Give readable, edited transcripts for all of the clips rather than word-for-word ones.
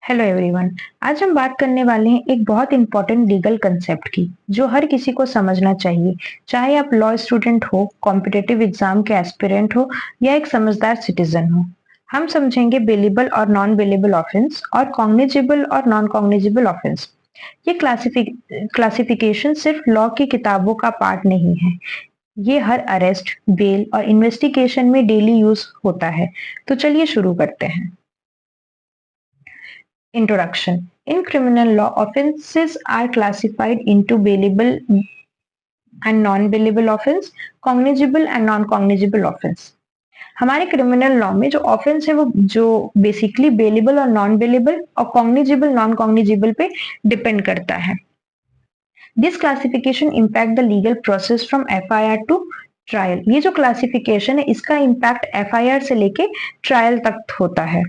Hello everyone. आज हम बात करने वाले हैं एक बहुत इंपॉर्टेंट लीगल कंसेप्ट की जो हर किसी को समझना चाहिए, चाहे आप लॉ स्टूडेंट हो, कॉम्पिटिटिव एग्जाम के एस्पिरेंट हो या एक समझदार सिटीजन हो। हम समझेंगे बेलेबल और नॉन बेलेबल ऑफेंस और कॉग्निजेबल और नॉन कॉग्निजेबल ऑफेंस। ये क्लासिफिकेशन सिर्फ लॉ की किताबों का पार्ट नहीं है, ये हर अरेस्ट, बेल और इन्वेस्टिगेशन में डेली यूज होता है। तो चलिए शुरू करते हैं। Introduction. In criminal law, offences are classified into bailable and non-bailable offense, cognizable and non-cognizable offense. हमारे क्रिमिनल लॉ में जो ऑफेंस है वो जो बेसिकली बेलेबल और नॉन बेलेबल और कॉग्निजेबल नॉन कॉग्निजेबल पे डिपेंड करता है। This classification impact the legal process from FIR to trial. ये जो क्लासिफिकेशन है इसका इम्पैक्ट एफआईआर से लेके ट्रायल तक होता है।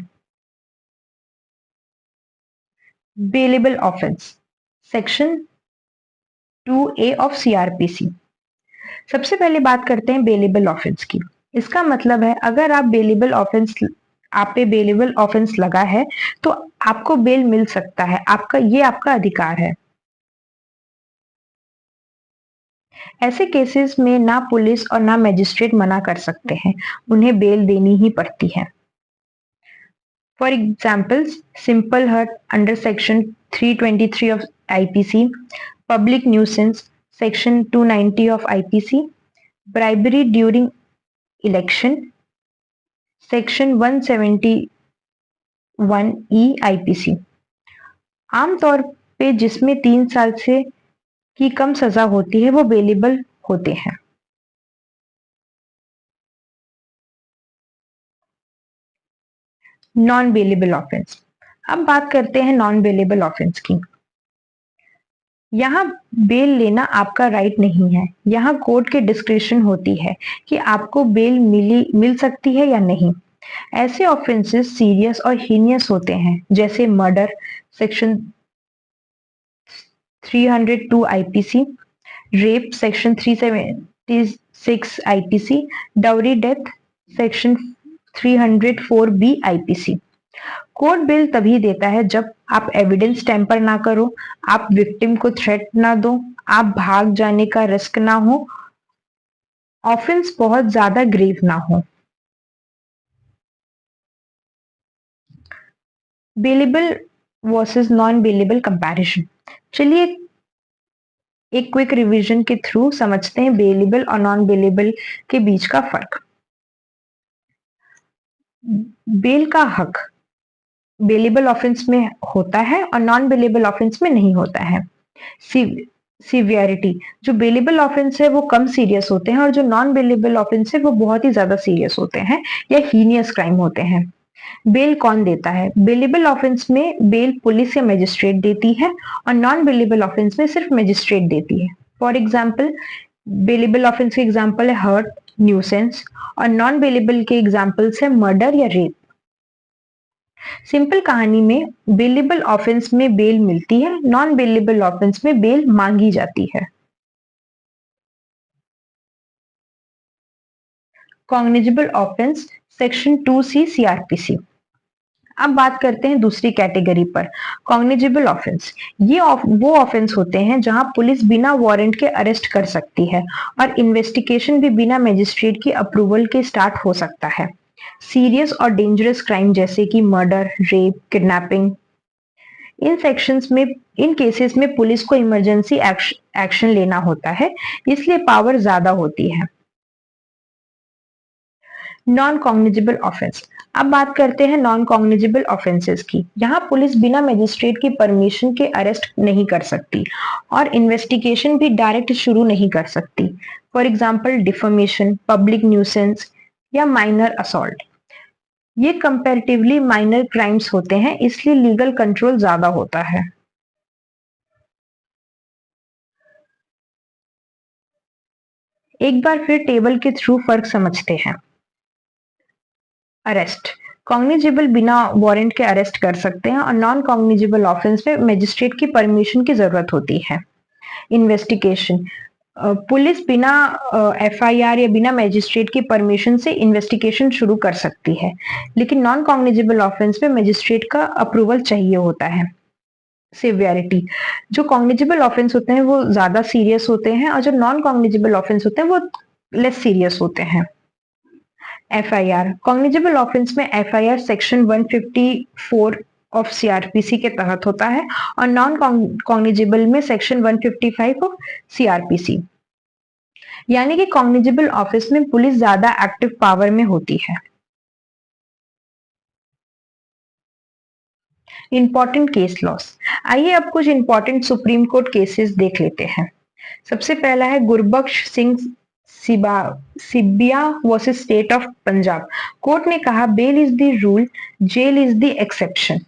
Bailable offence section 2A of CrPC. सबसे पहले बात करते हैं बेलेबल ऑफेंस की। इसका मतलब है अगर आप पे बेलेबल ऑफेंस लगा है तो आपको बेल मिल सकता है, आपका अधिकार है। ऐसे केसेस में ना पुलिस और ना मजिस्ट्रेट मना कर सकते हैं, उन्हें बेल देनी ही पड़ती है। For examples, simple hurt under section 323 of IPC, public nuisance section 290 of IPC, bribery during election section 171E IPC. आमतौर पे जिसमें 3 साल से की कम सजा होती है वो बेलेबल होते हैं। Non bailable offence. अब बात करते हैं नॉन बेलेबल ऑफेंस की। यहाँ बेल लेना आपका राइट नहीं है, यहाँ कोर्ट के डिस्क्रिप्शन होती है कि आपको बेल मिल सकती है या नहीं। ऐसे ऑफेंसेस सीरियस और हीनियस होते हैं, जैसे murder section 302 IPC, rape section 376 IPC, dowry death section 304B IPC. Court bell तभी देता है जब आप एविडेंस टेम्पर ना करो, आप विक्टिम को थ्रेट ना दो, आप भाग जाने का रिस्क ना हो, ऑफेंस बहुत ज्यादा ग्रेव ना हो। Bailable versus non bailable comparison. चलिए एक क्विक रिवीजन के थ्रू समझते हैं बेलेबल और नॉन बेलेबल के बीच का फर्क। बेल का हक बेलेबल ऑफेंस में होता है और नॉन बेलेबल ऑफेंस में नहीं होता है। सिवियरिटी, जो बेलेबल ऑफेंस है वो कम सीरियस होते हैं और जो नॉन बेलेबल ऑफेंस है वो बहुत ही ज्यादा सीरियस होते हैं या हीनियस क्राइम होते हैं। बेल कौन देता है? बेलेबल ऑफेंस में बेल पुलिस या मजिस्ट्रेट देती है और नॉन बेलेबल ऑफेंस में सिर्फ मजिस्ट्रेट देती है। फॉर एग्जाम्पल, बेलेबल ऑफेंस के एग्जाम्पल है हर्ट, न्यूसेंस, और नॉन बेलेबल के एग्जाम्पल्स है मर्डर या रेप। सिंपल कहानी में बेलेबल ऑफेंस में बेल मिलती है, नॉन बेलेबल ऑफेंस में बेल मांगी जाती है। Cognizable offence section 2C CrPC. अब बात करते हैं दूसरी कैटेगरी पर, कॉग्निजेबल ऑफेंस। वो ऑफेंस होते हैं जहां पुलिस बिना वारंट के अरेस्ट कर सकती है और इन्वेस्टिगेशन भी बिना मजिस्ट्रेट की अप्रूवल के स्टार्ट हो सकता है। सीरियस और डेंजरस क्राइम जैसे कि मर्डर, रेप, किडनैपिंग, इन केसेस में पुलिस को इमरजेंसी एक्शन लेना होता है, इसलिए पावर ज्यादा होती है। Non cognizable offence. अब बात करते हैं नॉन कॉग्निजेबल ऑफेंसेस की। यहाँ पुलिस बिना मजिस्ट्रेट की परमिशन के अरेस्ट नहीं कर सकती और इन्वेस्टिगेशन भी डायरेक्ट शुरू नहीं कर सकती। For example, defamation, public nuisance या माइनर असॉल्ट। ये कंपैरेटिवली माइनर क्राइम्स होते हैं, इसलिए लीगल कंट्रोल ज्यादा होता है। एक बार फिर टेबल के थ्रू फर्क समझते हैं। अरेस्ट, कॉग्निजेबल बिना वारंट के अरेस्ट कर सकते हैं और नॉन कॉग्निजेबल ऑफेंस में मजिस्ट्रेट की परमिशन की जरूरत होती है। इन्वेस्टिगेशन, पुलिस बिना एफआईआर या बिना मजिस्ट्रेट की परमिशन से इन्वेस्टिगेशन शुरू कर सकती है, लेकिन नॉन कॉग्निजेबल ऑफेंस में मजिस्ट्रेट का अप्रूवल चाहिए होता है। सिवियरिटी, जो कॉग्निजेबल ऑफेंस होते हैं वो ज्यादा सीरियस होते हैं और जो नॉन कॉग्निजेबल ऑफेंस होते हैं वो लेस सीरियस होते हैं। एफआईआर, कॉग्निजेबल ऑफेंस में एफआईआर सेक्शन 154 ऑफ सीआरपीसी के तहत होता है और नॉन कॉग्निजेबल में सेक्शन 155 ऑफ सीआरपीसी। यानी कि कॉग्निजेबल ऑफिस में पुलिस ज्यादा एक्टिव पावर में होती है। इंपॉर्टेंट केस लॉस, आइए अब कुछ इंपॉर्टेंट सुप्रीम कोर्ट केसेस देख लेते हैं। सबसे पहला है Gurbaksh Singh Sibbia versus state of Punjab. Court ने कहा bail is the rule, jail is the exception.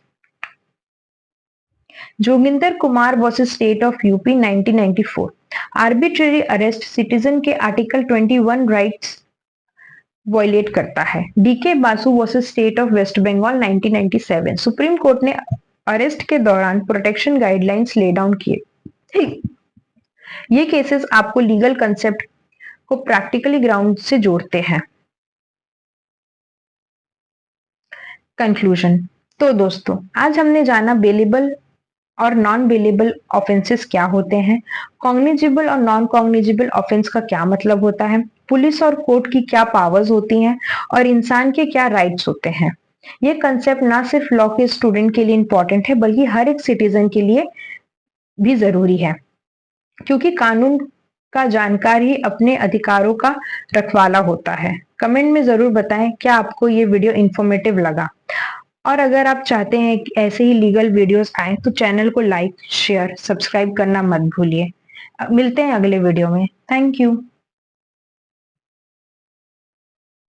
Joginder Kumar versus state of UP 1994, arbitrary arrest citizen के आर्टिकल 21 राइट्स वायलेट करता है। DK Basu versus state of West Bengal 1997, supreme court ने अरेस्ट के दौरान प्रोटेक्शन गाइडलाइंस ले डाउन किए। ये केसेस आपको लीगल कंसेप्ट को प्रैक्टिकली ग्राउंड से जोड़ते हैं। कंक्लूजन, तो दोस्तों आज हमने जाना बेलेबल और नॉन बेलेबल ऑफेंसेस क्या होते हैं, कॉग्निजेबल और नॉन कॉग्निजेबल ऑफेंस का क्या मतलब होता है, पुलिस और कोर्ट की क्या पावर्स होती हैं और इंसान के क्या राइट्स होते हैं। ये कंसेप्ट ना सिर्फ लॉ के स्टूडेंट के लिए इंपॉर्टेंट है बल्कि हर एक सिटीजन के लिए भी जरूरी है, क्योंकि कानून का जानकार ही अपने अधिकारों का रखवाला होता है। कमेंट में जरूर बताएं क्या आपको ये वीडियो इंफॉर्मेटिव लगा, और अगर आप चाहते हैं कि ऐसे ही लीगल वीडियोस आए तो चैनल को लाइक, शेयर, सब्सक्राइब करना मत भूलिए। मिलते हैं अगले वीडियो में। Thank you.